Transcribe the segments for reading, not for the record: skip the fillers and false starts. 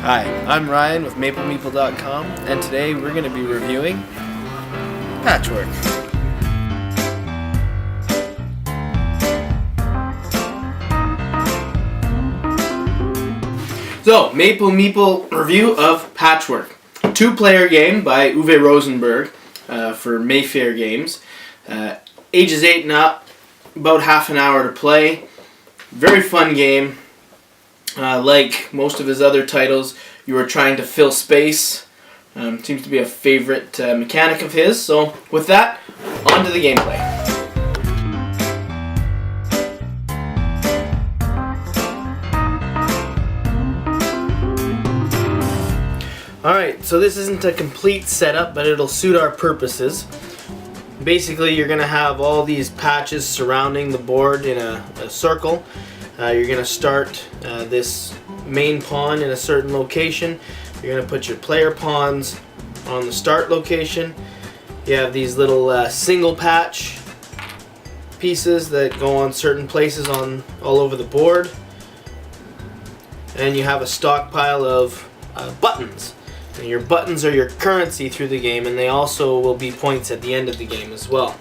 Hi, I'm Ryan with MapleMeeple.com, and today we're going to be reviewing Patchwork. So, Maple Meeple review of Patchwork. Two-player game by Uwe Rosenberg for Mayfair Games. Ages 8 and up, about half an hour to play. Very fun game. Like most of his other titles, you are trying to fill space. Seems to be a favorite mechanic of his. So with that, on to the gameplay. Alright, so this isn't a complete setup, but it'll suit our purposes. Basically, you're going to have all these patches surrounding the board in a circle. You're going to start this main pawn in a certain location. You're going to put your player pawns on the start location. You have these little single patch pieces that go on certain places all over the board. And you have a stockpile of buttons. And your buttons are your currency through the game, and they also will be points at the end of the game as well.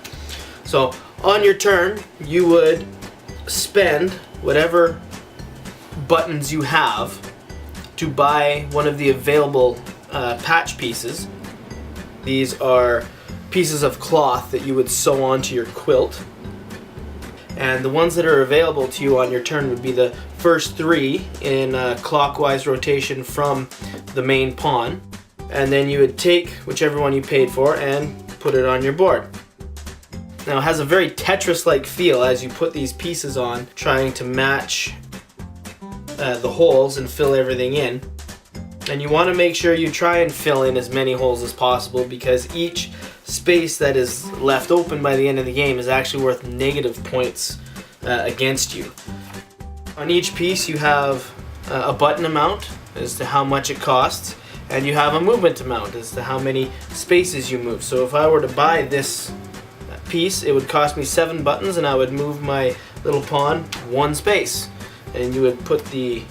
So on your turn, you would spend whatever buttons you have to buy one of the available patch pieces. These are pieces of cloth that you would sew onto your quilt. And the ones that are available to you on your turn would be the first three in clockwise rotation from the main pawn. And then you would take whichever one you paid for and put it on your board. Now it has a very Tetris-like feel as you put these pieces on, trying to match the holes and fill everything in. And you want to make sure you try and fill in as many holes as possible, because each space that is left open by the end of the game is actually worth negative points against you. On each piece you have a button amount as to how much it costs, and you have a movement amount as to how many spaces you move. So if I were to buy this piece, it would cost me 7 buttons, and I would move my little pawn 1 space, and you would put the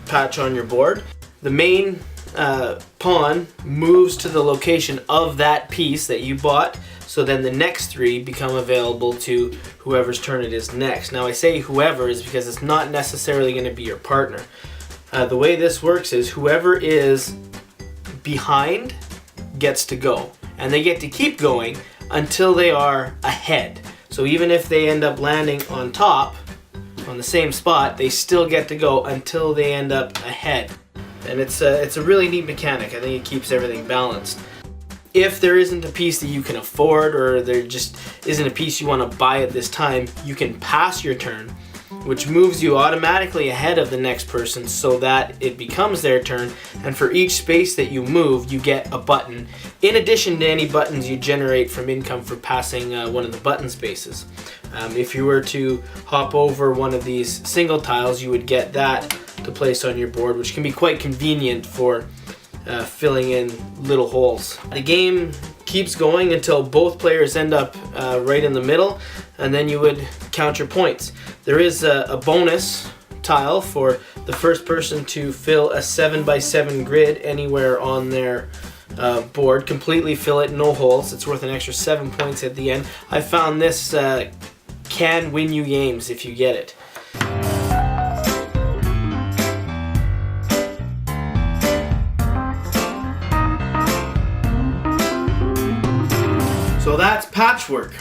patch on your board. The main pawn moves to the location of that piece that you bought, so then the next 3 become available to whoever's turn it is next. Now I say whoever is because it's not necessarily going to be your partner. The way this works is whoever is behind gets to go, and they get to keep going until they are ahead. So even if they end up landing on top, on the same spot, they still get to go until they end up ahead. And it's a really neat mechanic. I think it keeps everything balanced. If there isn't a piece that you can afford, or there just isn't a piece you want to buy at this time, you can pass your turn, which moves you automatically ahead of the next person so that it becomes their turn, and for each space that you move, you get a button, in addition to any buttons you generate from income for passing one of the button spaces. If you were to hop over one of these single tiles, you would get that to place on your board, which can be quite convenient for filling in little holes. The game keeps going until both players end up right in the middle, and then you would count your points. There is a bonus tile for the first person to fill a 7x7 grid anywhere on their board. Completely fill it, no holes. It's worth an extra 7 points at the end. I found this can win you games if you get it. So that's Patchwork.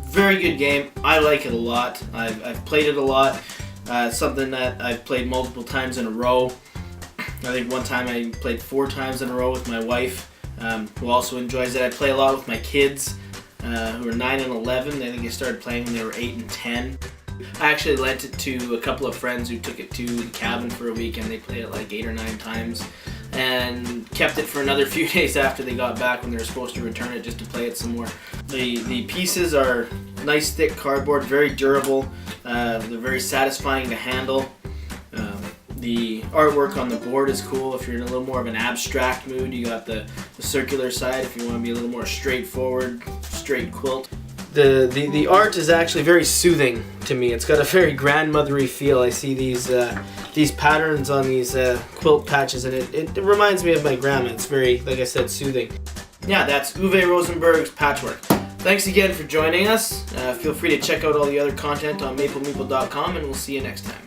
Very good game. I like it a lot. I've played it a lot. Something that I've played multiple times in a row. I think one time I played 4 times in a row with my wife, who also enjoys it. I play a lot with my kids, who are 9 and 11. I think I started playing when they were 8 and 10. I actually lent it to a couple of friends who took it to the cabin for a week, and they played it like 8 or 9 times. And kept it for another few days after they got back when they were supposed to return it, just to play it some more. The pieces are nice thick cardboard, very durable. They're very satisfying to handle. The artwork on the board is cool. If you're in a little more of an abstract mood, you got the circular side if you want to be a little more straightforward, straight quilt. The art is actually very soothing to me. It's got a very grandmothery feel. I see these patterns on these quilt patches, and it reminds me of my grandma. It's very, like I said, soothing. Yeah, that's Uwe Rosenberg's Patchwork. Thanks again for joining us. Feel free to check out all the other content on maplemeeple.com, and we'll see you next time.